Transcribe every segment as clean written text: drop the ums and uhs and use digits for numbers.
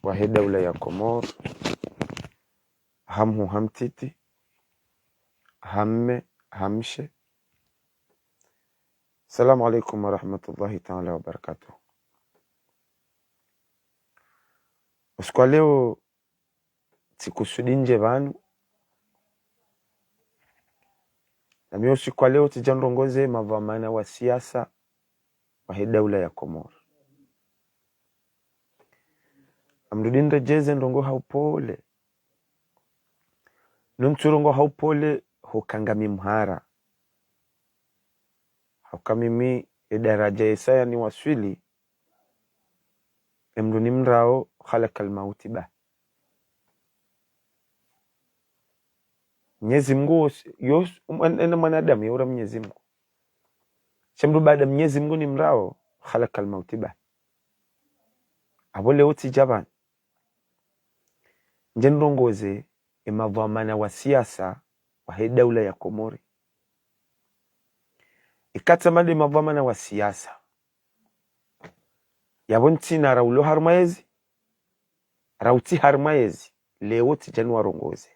wahe daula ya Komor, hamhu hamtiti, hamme hamshe. Assalamu alaikum wa rahmatullahi ta'ala wa barakatuh. Usiku wa leo tikusudi nje vanu, na mimi usiku wa leo tijanrongoze mavamana wa siasa wahe daula ya Komor. Amrudinda jeze ndongo haupole. Nunturongo haupole hukangami mhara. Haukamimi idaraja isaya ni waswili. Emruni mrao khalakal mauti ba. Mwenyezi Mungu ena mwanadamu yaura Mwenyezi Mungu. Shemru baada Mwenyezi Mungu ni mrao khalakal mauti ba. Abole uti jaban. Njenrongoze imavamana wa siasa wahe daula ya Komori. Ikatamande mavamana wa siasa yabonti na raulo harmaezi rauti harmaezi leo tijanu warongoze.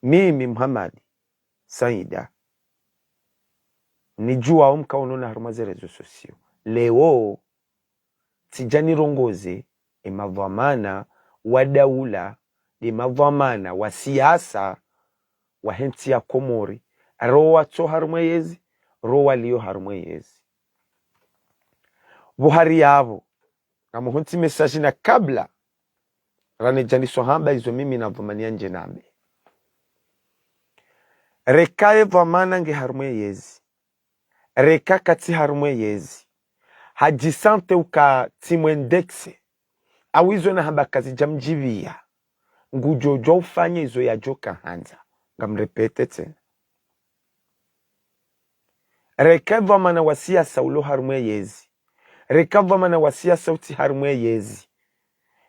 Mimi Muhammad Saida nijua umka unona harmaze rezo sosio leo tijani rongoze imavamana wa daula imavamana wa siasa wa henti ya Komori. Rowa to harmwezi, rowa liyo harmwezi. Buhari yavo na muhunti mesaji na kabla rane jani sohamba izo mimi na vumania nje name. Rekaye vamana nge harmwezi, reka kati harmwezi, hajisante uka timwendekse awizo na hamba kazi jamjivia ngujojo ufanye izo ya joka hanza. Ngamrepete tena. Rekava mana wa siasa ulo harmwezi. Rekava mana wa siasa uti harmwezi.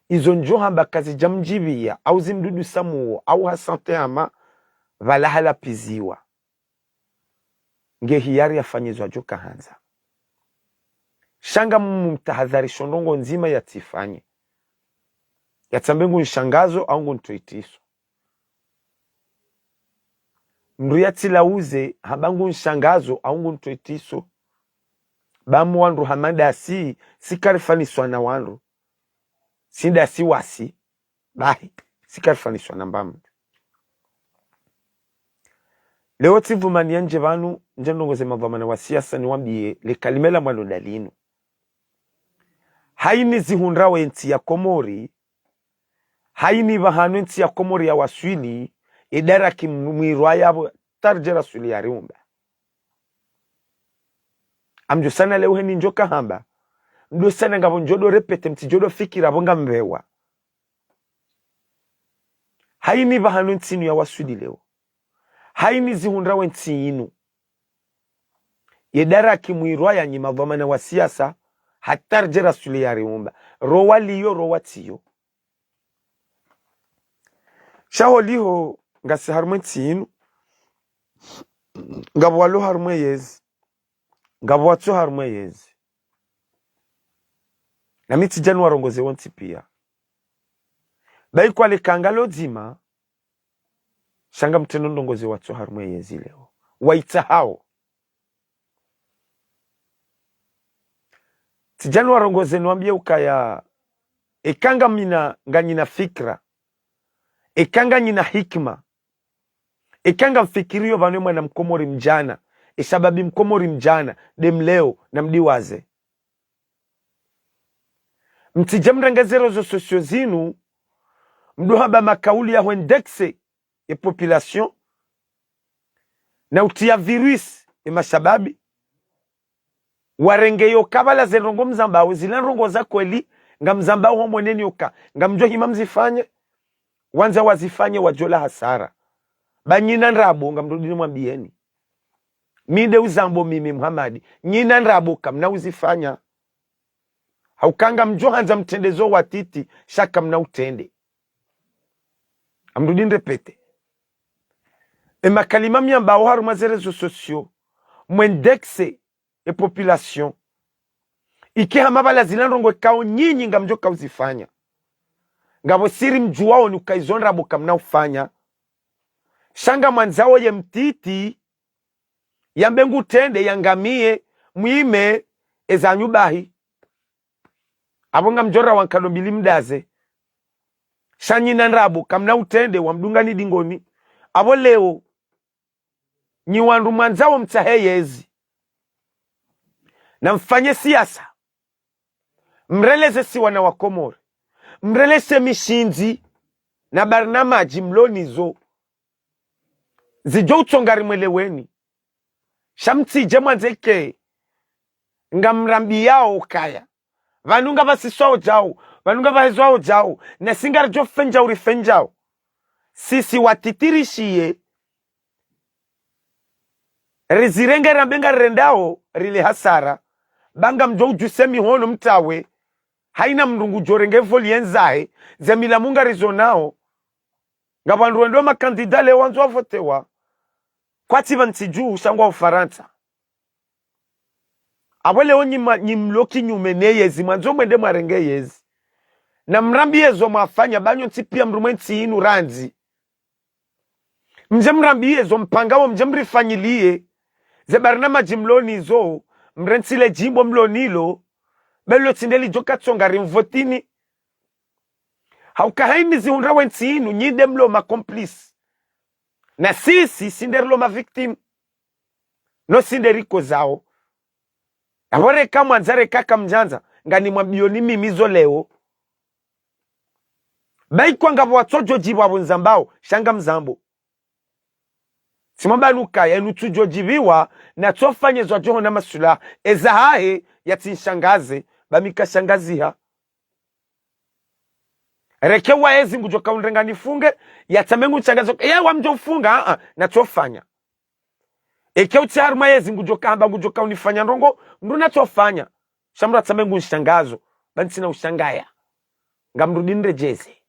Izo njo hamba kazi jamjibia au zimdudu samuo au hasante ama valahala piziwa. Nge hiyari ya fanyizo ajoka hanza. Shanga mumtahadhari shondongo nzima ya tifanye. Yatambengu nshangazo au ngontoitiso. Mruyati lauze habangu nshangazo au ngontoitiso. Bamu wanru hamanda si sikarifaniswa na wanru. Sinda si wasi. Bahi sikarifaniswa na mbamu. Leo tivumani ya nje vanu njendongoze mavamana wa siasa ni wambie le kalimela mwalo dalinu. Haini zihunrawe nti ya Komori. Haini vahanu nti ya Komori ya waswili. Idara kimwirwa yabo tarjera swili ya riumba. Amjo sana leo heni njoka hamba. Mdo sana ngabo njodo repete mtijodo fikira bonga mbewa. Haini vahanu ntinu ya waswili leo. Haini zihunrawe ntinu. Idara kimwirwa ya nyimavamana wa siasa. Hatarjera swili ya riumba. Rowa liyo rowa tiyo. Shaho liho ngasi harumwe ntinu. Ngabo walo harumwe yezi. Ngabo watu harumwe yezi. Na miti janu warongoze wanti pia. Bai kwa le kangalo zima. Shanga mtendo ndongoze watu harumwe yezi leo. Waita hao. Tijanu warongoze nwambia ukaya. Ekanga mina nganyina fikra. Ekanga nina hikma. Ekanga mfikirio vanwe mwana Mkomori mjana. Isababi Mkomori mjana. Dem leo na mdiwaze. Mtijamrangazero zo sosio zinu. Mdohaba makauli ya huendekse e population. Na utia virus e mashababi. Warengeyo kabala zenrongo mzambao. Zilanrongo za kweli. Nga mzambao homo neni yoka. Nga mjo hima mzifanye. Wanza wazifanye wajola hasara. Banyina nrabo nga mrudini mwambieni. Mide uzambo mimi Muhammadi. Nyina nrabo kamna uzifanya. Haukanga mjohanza mtendezo watiti. Shaka mna utende. Amrudini repete. Ema kalima miamba oharu mazerezo sosio. Mwendekse e population. Iki hamabala zilanrongo kao nyinyi ngamjoka uzifanya. Ngabo siri mjuwao ni ukaizonra buka mna ufanya. Shanga manzao ye mtiti yambengu tende yangamie muime ezanyubahi. Abonga mjora wankano mdaze. Shanyi nanrabu kamna utende wa mdungani dingoni. Abo leo nyi wandu manzao mtaheyezi. Na mfanye siasa. Mreleze si wana wa Komori. Mreleze mishinzi na barnamaji mlonizo. Zijo utongari mweleweni. Shamti jemwanzeke. Nga mrambi yao kaya. Vanunga vasiswao jao. Vanunga vahezwao jao. Na singari jo fenjao rifenjao. Sisi watitirishie. Rizirenge rambenga rendao rile hasara. Banga mjo ujusemi hono mtawe. Haina mrungu jorenge voli enzahe. Zemila munga rizonao. Nga wanduendo makandida leo wanzu wavotewa. Kwa tiva ntiju shangwa Ufaransa. Awele o nyimloki nyumene yezi. Manzo mwende marenge yezi. Na mrambi yezo mafanya banyo ntipia mrumenti inu ranzi. Mje mrambi yezo mpangawo mje mrifanyilie. Zebarnama jimloni zo. Mrentile jimbo mlonilo. Belo tindeli joka tsongari mvotini. Haukahaini zihundra wenti inu. Nyinde mlo makomplisi. Na sisi sinderlo ma victim. No sinderiko zao. Abore kama anzare kaka mjanza. Ngani mwabioni mimizo leo. Baikwa ngabo watojo jibu wabu nzambao. Shanga mzambo. Simamba nuka ya nutujo jibiwa. Na tofanye zwa joho na masula. Ezahahe ya tinshangaze. Bamika shangaziha. Rekewa ezi ngujoka unrenga nifunge. Ya tamengu nchangazo. Ewa mjo ufunga. Na tofanya. Eke uti haruma ezi ngujoka hamba ngujoka unifanya nrongo. Mru na tofanya. Shamura tamengu nchangazo. Bantina ushangaya. Ngamrudinre jeze.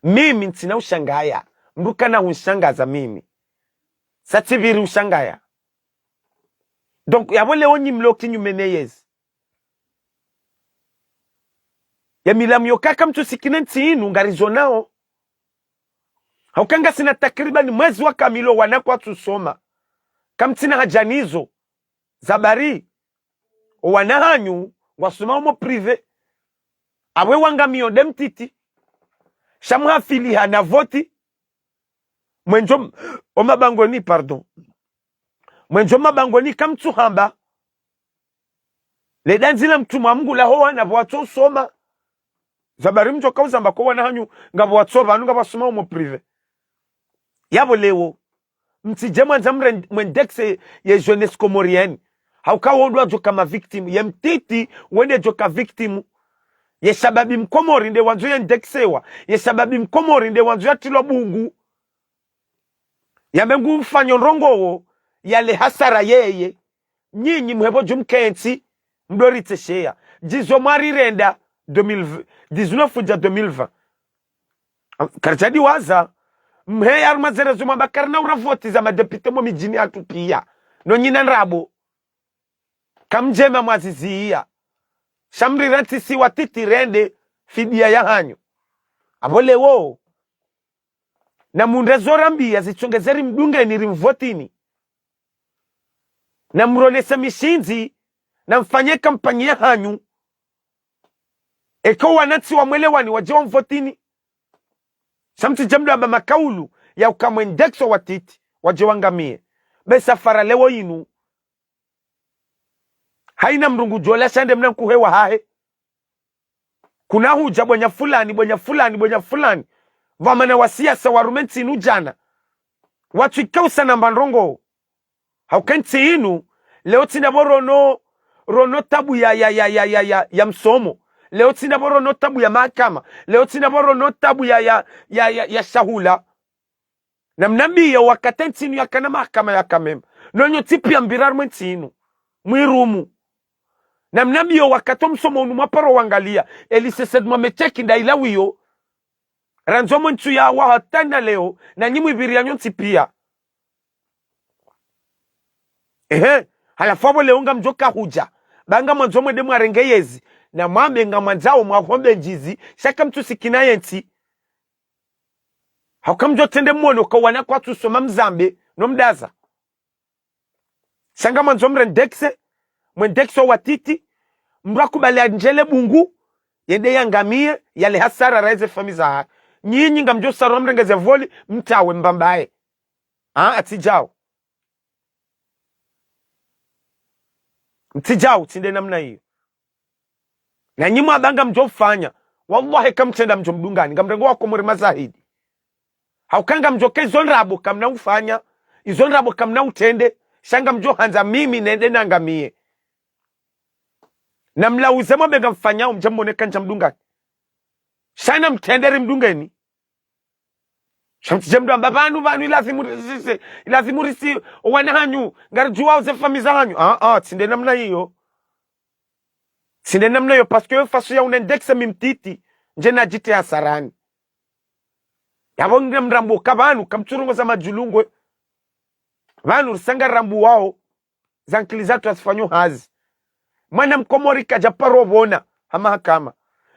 Mimi ntina ushangaya. Mru kana unshangaza mimi. Sativiri ushangaya. Donc yabole onyi mloki nyumene yezi. Ya milamyo kaka mtu sikine nti inu ngarizonao. Haukanga sina takriban mwezi wa kamilo wanakwa tusoma. Kamtina hajanizo. Zabari. Wanahanyu. Wasuma umo prive. Awe wanga miyonde mtiti. Shamuha filiha na voti. Mwenjo omabangoni pardon. Mwenjo mabangoni kamtu hamba. Ledanzila mtu Mungu la hoa na watu soma. Zabari mjo kauza mbako wanahanyu ngabo watu banu ngabo wasuma umo prive. Yabo lewo. Mtijema nzamre mwendexe ye jeunesse comorienne. Hauka wondwa joka ma victim. Ye mtiti wende joka victim. Ye sababi mkomori nde wanzu ya ndeksewa. Ye sababi mkomori nde wanzu ya tilo bungu. Ya mengu mfanyo nrongo yale hasara yeye. Nyinyi mhebo jumkensi mdorite shea. Jizo mari renda 19 ja 2020. Karchadi waza. Mhe armazere zuma bakarna uravoti za madepite mo mijini atupia. No nyina nrabo. Kamjema mwaziziia. Shamri ranti si watiti rende fidia ya hanyo. Abole wo. Na mundezo rambi ya zichongezeri mdunga niri mvotini. Na mrolesa mishinzi. Na mfanye kampanya hanyu. Eko wanati wa mwelewani wajewa mvotini. Shamti jamdu amba makaulu ya ukamwendekso watiti wajewa ngamie. Besa faralewo inu. Haina mrungu jola shande mna kuhewa hahe. Kuna huja bonya fulani. Vamana wa siasa warumenti inu jana. Watu ikausa na mbandrongo. Haukenti inu. Leo tinabo rono tabu ya msomo. Leo tinabo rono tabu ya mahakama. Leo tinabo rono tabu ya shahula. Na mnambi ya wakatenti inu ya kana mahakama ya kamema. Nonyo tipi ya mbirarumenti inu. Mwirumu. Na mnambi ya wakato msomo unumaparo wangalia. Elise sedma mecheki nda ilawiyo. Ranzomo nchu ya wahatana leo. Na nyimu ibiria nyonti pia. Halafabo leo nga mjoka huja. banga mwanzo mwede mwarengeyezi na mwambe nga mwanzao mwahombe njizi shaka mtu sikina yenti haukamjo tende mwono kwa wana kwa tusoma mzambe no mdaza shanga mwanzo mwendekse watiti mrwa kubali anjele bungu yende yangamie yale hasara raize famiza nyinyi nga mjo saro mrengeze voli mtawe mbambaye atijao mtijao tinde namna hiyo na nyimu abanga mjo fanya wallahi kamtenda mjo mdungani ngamrengo wako muri mazahidi haukanga mjo ke zonrabo kamna ufanya izonrabo kamna utende shanga mjo hanza mimi nende nangamie na mlauze mbega mfanyao mjamboneka nja mdungani shana mtenderi mdungeni shamtije mdu banu ilazimurisi wana hanyu ngarjuwa uze famiza hanyu tinde namna hiyo parce que fasu ya unendexe mimtiti nje na jite hasarani yabo nge mrambo kabanu kamchurungo za majulungwe banu rusanga rambu wao zankilizatu asifanyo hazi mwana mkomori kajaparo bona hamahakama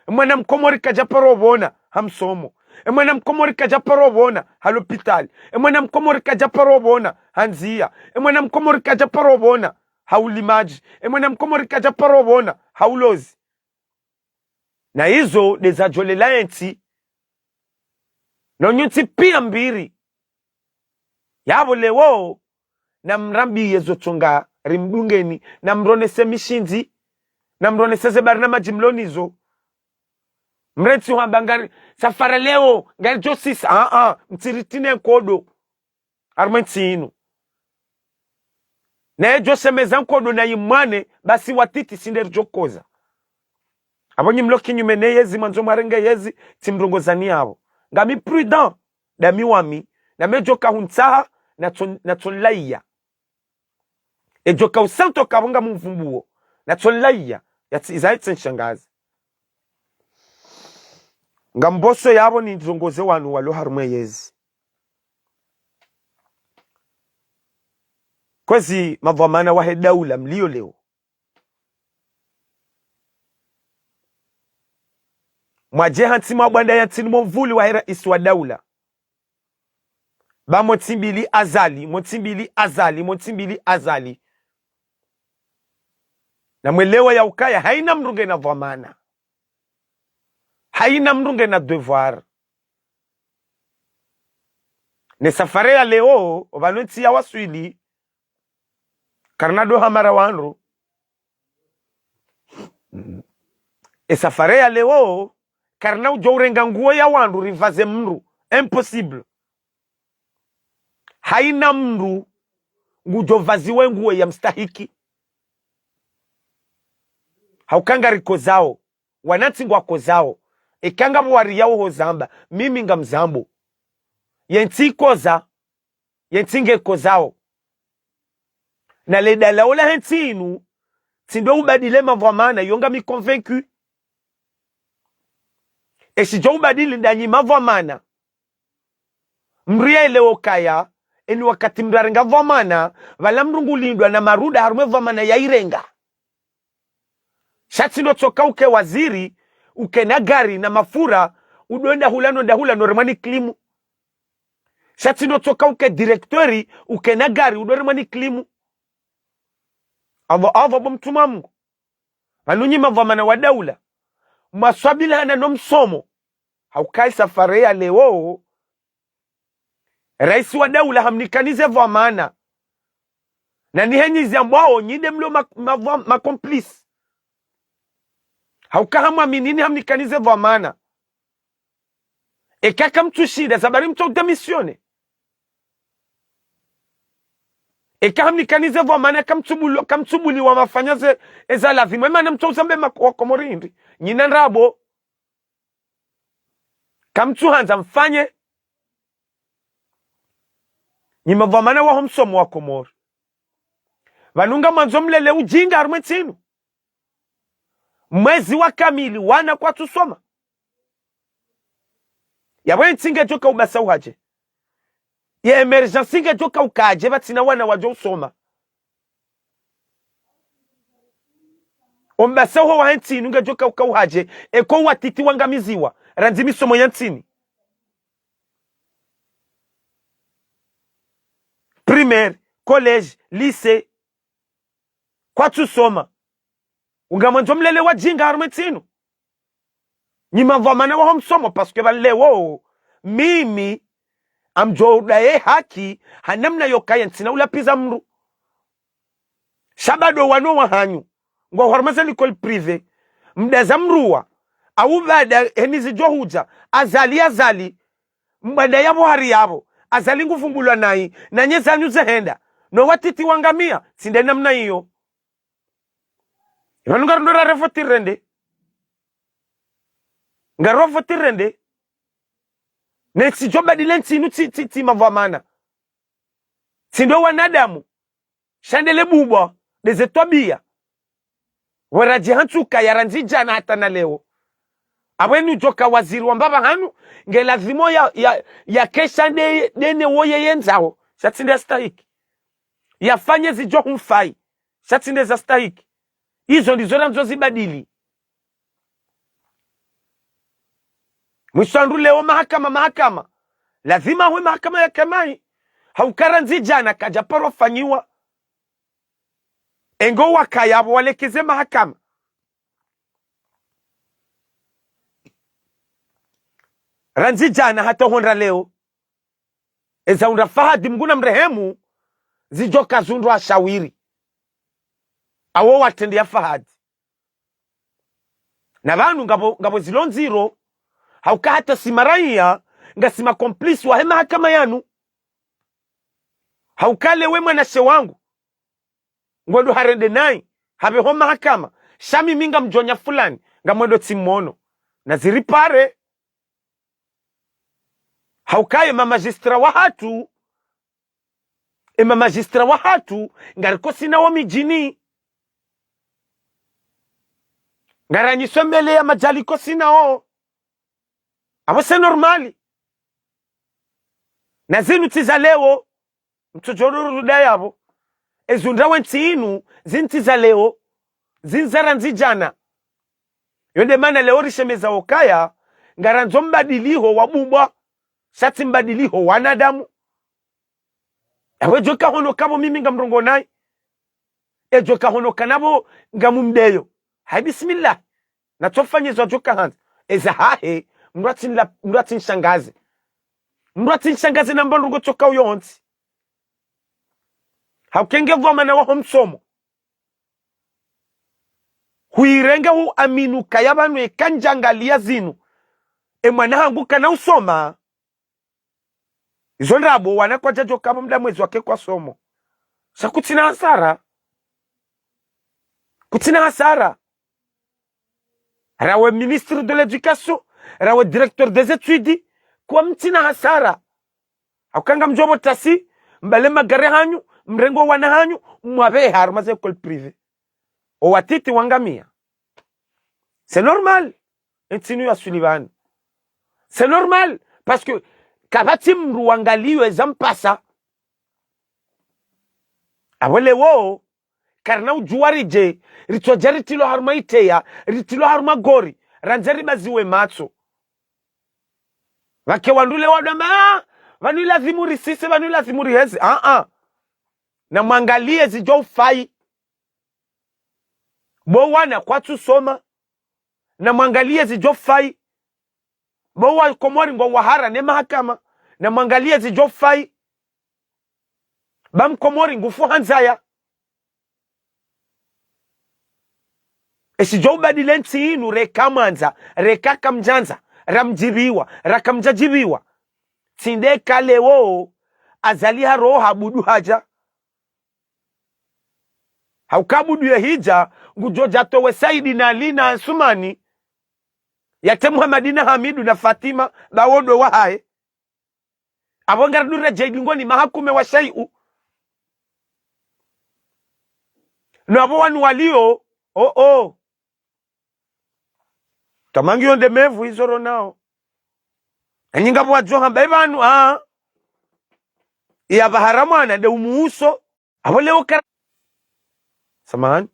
mwana mkomori kajaparo bona hamsomo mwana mkomori kajaparo bona halopitali mwana mkomori kajaparo bona hanzia mwana mkomori kajaparo bona haulimaji mwana mkomori kajaparo bona haulozi na hizo dezajolela enti na nyuti pia mbiri yabo lewo na mrambi yezo chonga rimdungeni na mronese mishinzi na mronese bari na majimlonizo mreti wa bangari safara leo ngari josis mtiritine kodo armentinu na ejo semeza nkodo na yimwane basi watiti sinderi jokoza abonyi mloki nyumene yezi manzo marenge yezi timrongozani abo ngami prudent dami wami na mejo kahuntaha na tonlaiya ejo kausanto kabunga mvumbuo na tonlaiya yati izaitse nshangazi ngamboso yabo ni ndongoze wanu walo harumwe yezi kwezi madhamana wahe daula mlio leo mwajeha ntima bwanda ya ntinimo mvuli wa hera iswa daula ba motimbili azali na mwelewa ya ukaya haina mrunge na dhamana haina mrunge na devoir ne safari ya leo obanwenti ya waswili karnado hamara wanru safari ya leo karna ujourenga nguo ya wanru rivaze mru impossible haina mru ngujovaziwe nguo ya mstahiki haukanga riko zao wanati ngwako zao ikanga mwari yao hozamba mimi nga mzambo yenti koza yenti nge kozao na ledala ola henti inu tindo ubadile mavwamana yonga mi convaincu esijo ubadile ndanyi mavwamana mria ile okaya eni wakati mdarenga vwamana vala mrungu lindwa na maruda harume vwamana ya irenga shati ndo toka uke waziri uke na gari na mafura udoenda hula no remani klimu shati ndo toka uke direktori uke na gari udo remani klimu avo bomtuma Mungu anunyi mavamana wa daula maswabila hana no msomo haukai safari ya leo rais wa daula hamnikanize vamana na ni henyi zambwao nyide mlo makomplice haukahamwa minini hamnikanize vamana ekaka mtu shida sabari mtu udamisione hamnikanize vamana kamtubuli wa mafanyaze eza lazima emana mtu uzambe wakomorindi nyina nrabo kamtu hanza mfanye nyima vamana wa homsomo wa komori vanunga manzo mlele ujinga harumwetinu mwezi wa kamili wana kwa tusoma yawe ntinge joka ubasa uhaje ya emergency nge joka ukaje batina wana wajo usoma ombasa ho wa ntini unga joka ukauhaje eko watiti wangamiziwa ranzi misomo ya ntini primaire college lycée kwa tusoma unga mwanzo mlele wa jinga harmetinu nyima vamana wa homsomo paske valewo mimi amjoudaye haki hanamna yokaya ntina ulapiza mru shabado wano wa hanyu ngwa hormaza l'école privée mdaza mruwa au bada henizi johuja azali mbada yabo hari yabo azali nguvumbulwa nai na nyezanyu zehenda no watiti wangamia sinde namna hiyo Yanu ngarundora refotirende ngarofotirende neksi joba dilensi inu ti mavamana sindo wanadamu shandele bubwa dezetwabia weraji hantuka yaranzijana hata na leo abwenu joka waziri wa mbaba hanu ngelazimo ya kesha dene woye yenzao shatinde stahiki yafanye zijo humfai shatinde za stahiki hizo ndizo ramzo zibadili mwishandu leo mahakama lazima huwe mahakama ya kemai haukaranzijana kaja paro fanyiwa engo wakayabo walekeze mahakama ranzijana hata honra leo eza unda Fahadi mguna mrehemu zijoka zundu ashawiri awo watende ya Fahadi na vanu ngabo zilonziro hauka hata simaraia nga sima komplisi wa hema mahakama yanu haukale we mwanashe wangu ngwendo harende nai habe ho mahakama shami minga mjonya fulani nga mwendo timono na ziripare haukaye magistra wa hatu magistra wa hatu ngariko sina wa mijini ngaranyisomele ya majaliko sina o abo se normali na zinu tizaleo mtojoruru dayabo ezunda wentinu zintizaleo zinzara nzijana yonde mana leo rishemeza okaya ngaranzo mbadiliho wabubwa shati mbadiliho wanadamu ewe joka hono kabo mimi ngamrongo nai joka hono kanabo ngamumdeyo hai bismillah na tofanyezwa joka hanzi eza hahe mratin shangazi na mbongo toka uyonzi haukenge vomana wa homsomo huirenge hu aminu kayabanu ekanjangalia zinu mwana hangu kana usoma izo ndabo wana kwa jajo kabo mda mwezi wake kwa somo sa kutina hasara rawe ministre de l'éducation rawe directeur des études kwa mtina hasara haukanga mjobo tasi mbale magare hanyu mrengo wana hanyu mwabe harmaze école privée o watiti wangamia c'est normal intinu ya Sullivan c'est normal parce que kabati mru wangaliwe zampasa awele wo karna ujuari je ritwajari tilo harma iteya ritilo harma gori ranjari baziwe matso wake wandule wadamba vanu lazimuri sisi vanu lazimuri hezi na mwangalie zijo ufai bo wana kwa tusoma na mwangalie zijo ufai bo wa komori ngo wahara ne mahakama na mwangalie zijo ufai bam komori ngufu hanzaya esijo badilenti inu rekamanza rekakamjanza ramjibiwa rakamjajibiwa tinde kalewo azaliha roha budu haja haukabudu ya hija ngujoja towe Saidi na Ali na Sumani yate Muhammadina Hamidu na Fatima bawodo wa hae abonga dura jaidingoni mahakume wa shai'u no abo wanu walio tamangi yonde mevu izoro nao anyinga bwa joha bebanu ya baharamana de umuuso abo leo samahani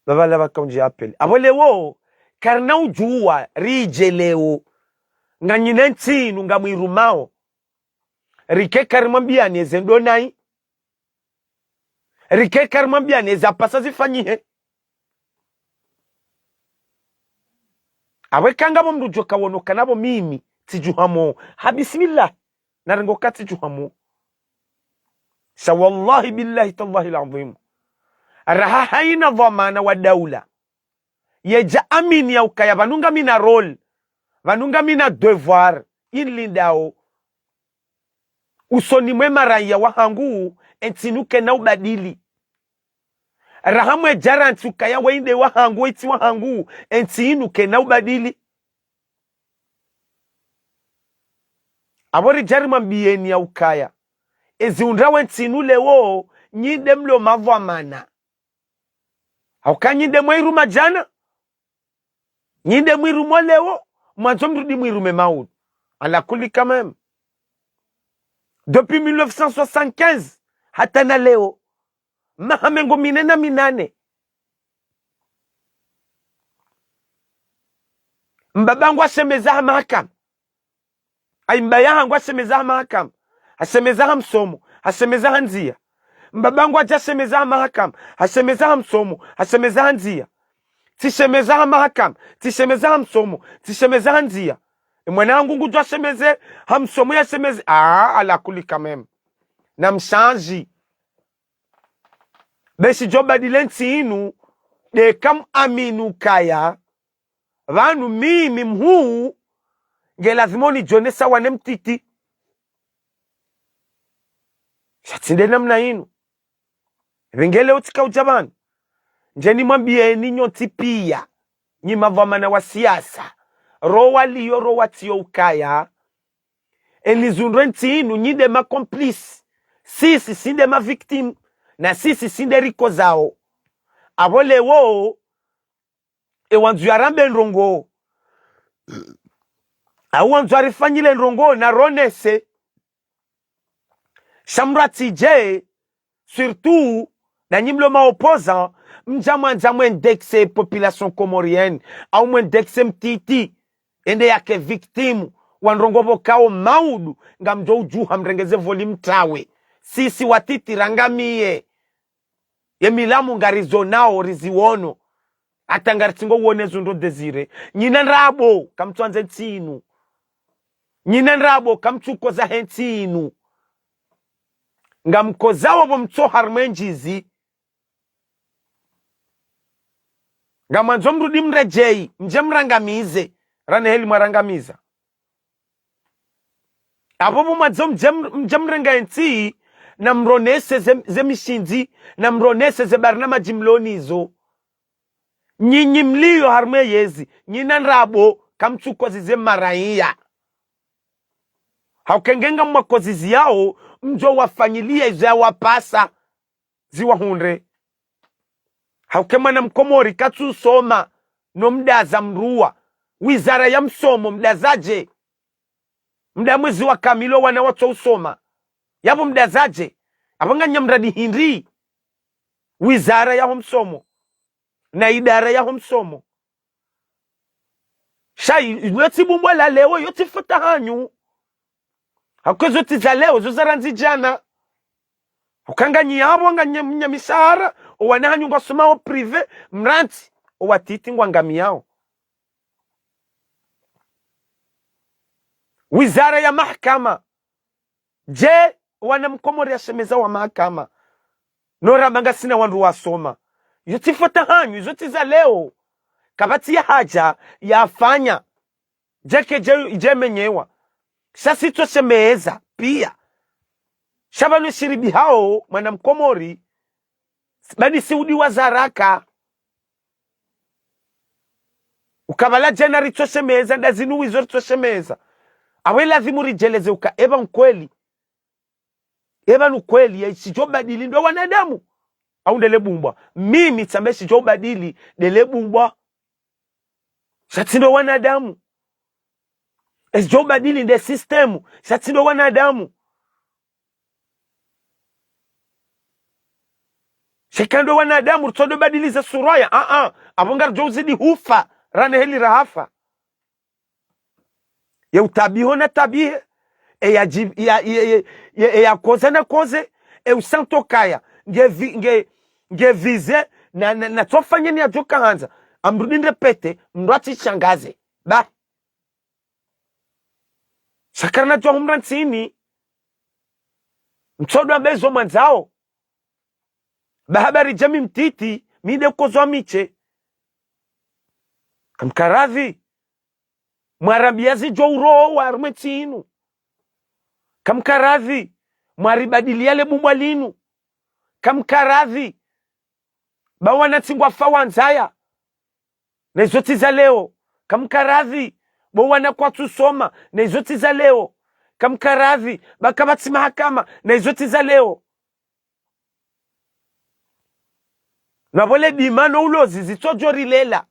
babala bakaunji apeli abolewo karna ujua rije leo nga nyine ntinu nga mwirumao rike karimwambia neze ndonai rike karimwambia neze apasa zifanyihe awe kangabo mrujo kawonoka nabo mimi tijuhamo ha bismillah narengo kati juhamo sa wallahi billahi tallahi alazim raha haina dhamana wa daula yeja amini ya ukaya vanunga mina role vanunga mina devoir inlindao usoni mwema raia wahangu entinuke na ubadili rahamwe jaranti ukaya weinde wahangu eti wahangu entinuke na ubadili abori jari mambieni ya ukaya ezi undrawe entinule wo nyinde mlo mavwa mana hauka nyinde mwiru majana nyinde mwiru molewo mwanzo mrudi mwiru memaudu ala kuli kamem depuis 1975 hata na leo mahamengo minena minane mbabangu asemezaha mahakam ay mbayahangu asemezaha mahakam asemezaha msomo asemezaha nzia mbabangu ajasemezaha mahakam asemezaha msomo asemezaha nzia tishemezaha mahakam tishemezaha msomo tishemezaha nzia mwanangu ngujo asemeze hamsomo yasemeze ala kulika mem na mshanji beshi joba dilenti inu de kam aminu kaya vanu mimi mhuu ngelazimoni jonesa wane mtiti shatinde namna inu vingele utika ujabani njeni mwambieni nyoti pia nyima vamana wa siasa rowa liyo rowa tiyo ukaya elizundwe ntinu nyide ma complice sisi sinde ma victim na sisi sinde riko zao abole wo ewanzu yarambe nrongo awanzu arifanyile nrongo na ronese shamrati je surtout na nyimlo ma opposant mjamwe indexe population comorienne au mwendexe mtiti ende yake victim wanrongobo kao maudu nga mjo ujuha mrengeze volume tawe sisi watiti rangamie ye milamu ngarizonao riziwono atangaritingo uone zundo desire nyina nrabo kamtuanze tinu nyina nrabo kamchuko za hentinu nga mkozawo bomto harmenjizi nga manzo mrudi mrejei mje mrangamize rane heli marangamiza abo mwadzo mje mrenga enti na mronese ze mishinzi na mronese ze barnama jimlonizo nyinyi mlio harme yezi nyina nrabo kamchuko zize maraiya haukengenga mwakozizi yao mjo wafanyilia izo ya wapasa ziwa hunre haukema na mkomori katsu soma no mdaza mruwa wizara ya msomo mdazaje mda mwezi wa kamilo wana watu usoma yapo mdazaje abanga nyamradi hindi wizara ya msomo na idara ya msomo shai yoti bumbwala leo yoti futa hanyu hakuzo tizaleo zozaranzi jana ukanganyi yabo nganya misara owananyu ngosoma prive mranti owatiti ngwangami yao wizara ya mahakama je wana mkomori ya shemeza wa mahakama nora banga sina wandu wasoma yotifota hanyu zoti za leo kabati ya haja yafanya jeke je menyewa sasi to semeza pia shabanu shiribi hao mwana mkomori badi siudi wazaraka ukabala jenari to semeza ndazinu wizori to semeza awe lazimu rijeleze uka eba mkweli eba nukweli ya isijobadili ndo wanadamu au ndele bumbwa mimi tsambe sijobadili dele bumbwa shatindo wanadamu esijobadili nde systemu shatindo wanadamu shekando wanadamu rtodo badiliza suraya abongar jozidi hufa rane heli rahafa ya utabiho na tabihe ya koze na koze usanto kaya nge vize na tofanye ni ajoka hanza amrudinde pete mrati shangaze ba sakarna jwa humran tsini mtodo ambezo mwanzao bahabari jami mtiti mide kozwa miche kamkaradhi mwarabiazi jo uro wa armetinu kamkaradhi mwaribadiliale bumwalinu kamkaradhi bawana tingwa fawanzaya na izoti za leo kamkaradhi bawana kwa tusoma na izoti za leo kamkaradhi bakabati mahakama na izoti za leo na vole dimano ulozi zitojo rilela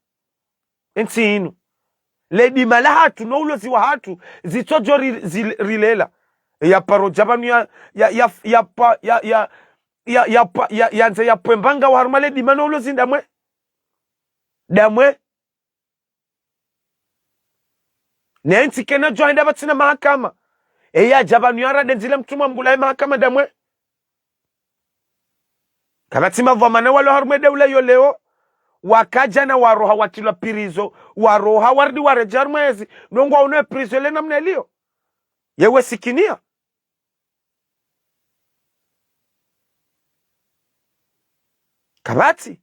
ntinu le dimala hatu no ulozi wa hatu zitojo rilela ya paro jabanu ya nze ya pwembanga wa harmale dimano ulozi damwe ne nti kena joinda batina mahakama ya jabanu ya radenzile mtuma mgulai mahakama damwe kabatima vamana walo harumede ule yoleo wakaja na waroha wakilwa pirizo waroha wardi warejar mwezi nongwa unwe pirizo ile namna ilio yewe sikinia kabati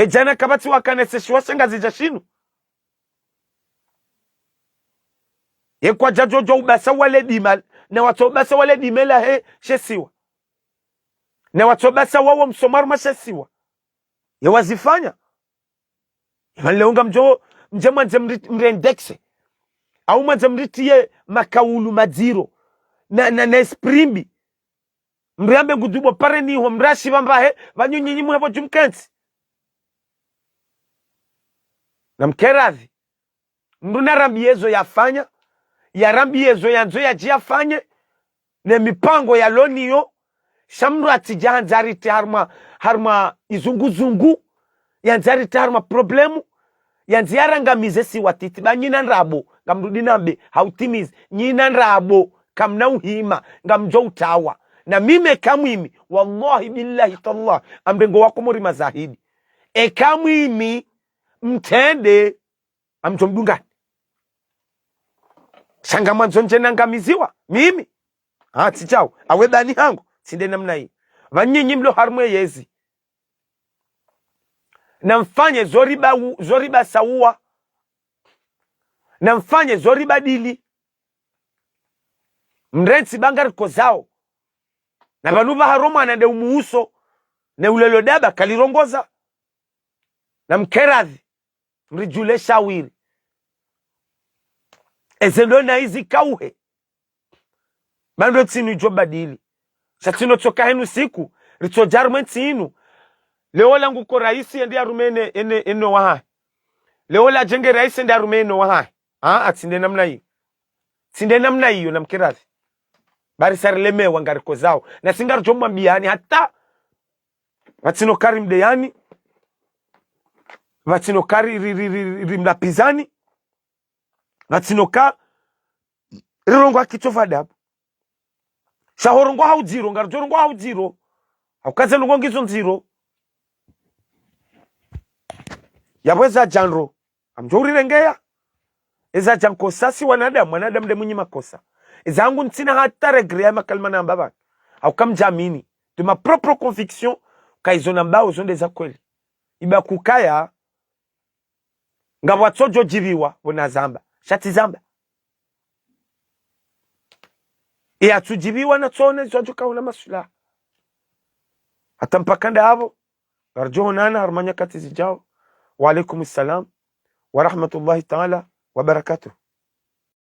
jana kabati wakaneseshwa shangazi jashinu kwa jajojo ubasa wale dimal na watu ubasa wale dimela he shesiwa na watobasa wawo msomaru mashasiwa ya wazifanya ya leunga mje mrendexe au mje mritiye makaulu madziro na esprimbi mriambe ngudubo pare niho mrashi bambahe banyunyinyi muhebo jumkensi na mkeradhi mruna rambiezo yafanya ya rambiezo yanzo ya jiafanye na mipango ya loniyo shamru atijanzarite harma izunguzungu yanzarite harma problemu yanziaranga mizesi watiti banyina nrabo ngamrudi nambe hautimizi nyina nrabo kamna uhima ngamjo utawa na mime kamwimi wallahi billahi tallah amrengo wako muri mazahidi kamwimi mtende amtomdunga shanga mwanzo nje ngamiziwa mimi tichao awebani hangu sinde namna hii vanyinyi mlo harmwe yezi na mfanye zoriba sawa na mfanye zoriba dili mrensi bangari kozao na banuba haroma na de umuuso na ulelo daba kalirongoza na mkeradhi mrijule shawiri ezendo na hizi kauhe bando tsinu jobadili shatino toka henu siku rito jarmenti inu leo langu ko raisi ndi arumene eno waha leo la jenge raisi ndi arumene waha atinde namna hii sinde namna hiyo na mkiradhi bari sarleme wangariko zao na singar jomma biani hata watino kari mdeyani watino kari rimlapizani watino ka rirongo akitova dabu shahorongo haujiro ngarjorongo haujiro haukaze nongo ngizo nziro yabweza janro amjori rengea eza janko sasi wanadamu de mwenye makosa ezangu ntina hata regrea makalma na mbaba haukamjamini de ma propre conviction kaizona mbao zonde za kweli iba kukaya ngabwatsojo jibiwa bona zamba shati zamba tujibiwa na tsone zojo kauna masula hata mpakanda hapo garjo nana harmanya kati zijao wa alaikum assalam wa rahmatullahi ta'ala wa barakatuh.